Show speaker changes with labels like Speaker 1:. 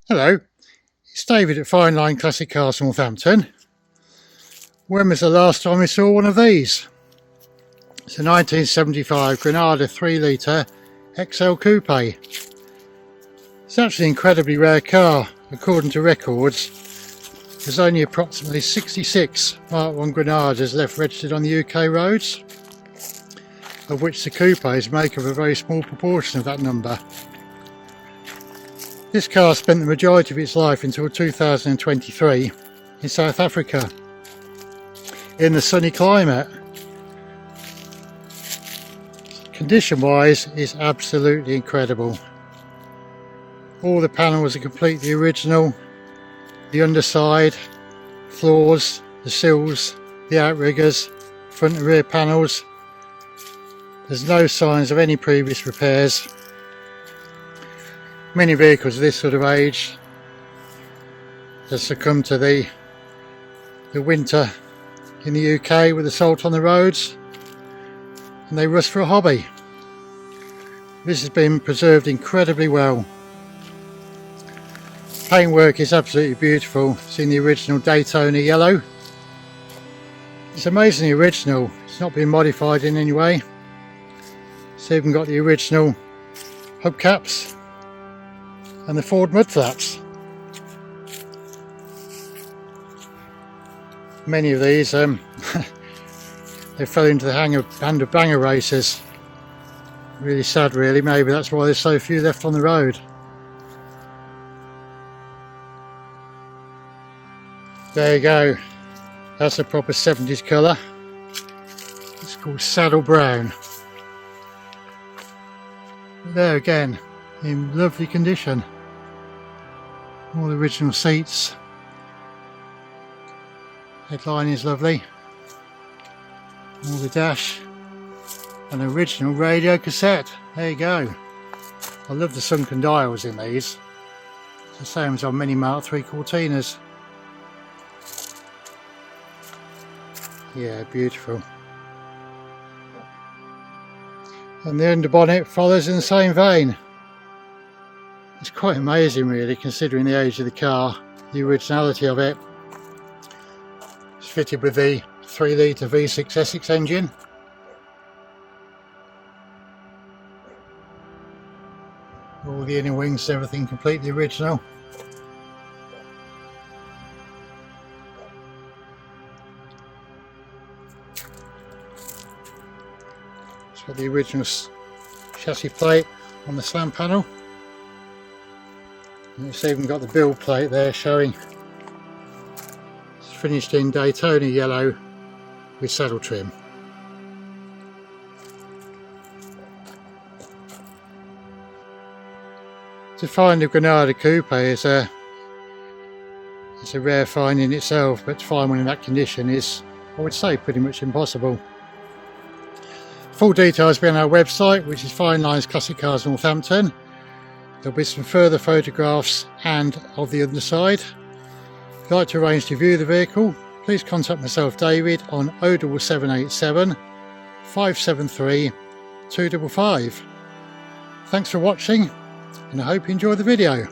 Speaker 1: Hello, it's David at Fine Line Classic Cars Northampton. When was the last time we saw one of these? It's a 1975 Granada 3 litre XL Coupe. It's actually an incredibly rare car. According to records, there's only approximately 66 Mk1 Granadas left registered on the UK roads, of which the Coupés make up a very small proportion of that number. This car spent the majority of its life until 2023 in South Africa, in the sunny climate. Condition wise, it's absolutely incredible. All the panels are completely original. The underside, floors, the sills, the outriggers, front and rear panels. There's no signs of any previous repairs. Many vehicles of this sort of age have succumbed to the winter in the UK with the salt on the roads, and they rust for a hobby. This has been preserved incredibly well. Paintwork is absolutely beautiful. It's in the original Daytona Yellow. It's amazingly original. It's not been modified in any way. It's even got the original hubcaps and the forward mud flaps. Many of these they fell into the hand of banger racers. Really sad really, maybe that's why there's so few left on the road. There you go, that's a proper 70s colour. It's called saddle brown. There again, in lovely condition. All the original seats. Headline is lovely. All the dash. An original radio cassette. There you go. I love the sunken dials in these. It's the same as on many Mark III Cortinas. Yeah, beautiful. And the underbonnet follows in the same vein. It's quite amazing really, considering the age of the car, the originality of it. It's fitted with the 3 litre V6 Essex engine. All the inner wings, everything completely original. It's got the original chassis plate on the slam panel. And it's even got the build plate there showing it's finished in Daytona Yellow with saddle trim. To find a Granada Coupe is a rare find in itself, but to find one in that condition is, I would say, pretty much impossible. Full details will be on our website, which is Fine Lines Classic Cars Northampton. There'll be some further photographs and of the underside. If you'd like to arrange to view the vehicle, please contact myself, David, on 07787 573 255. Thanks for watching, and I hope you enjoyed the video.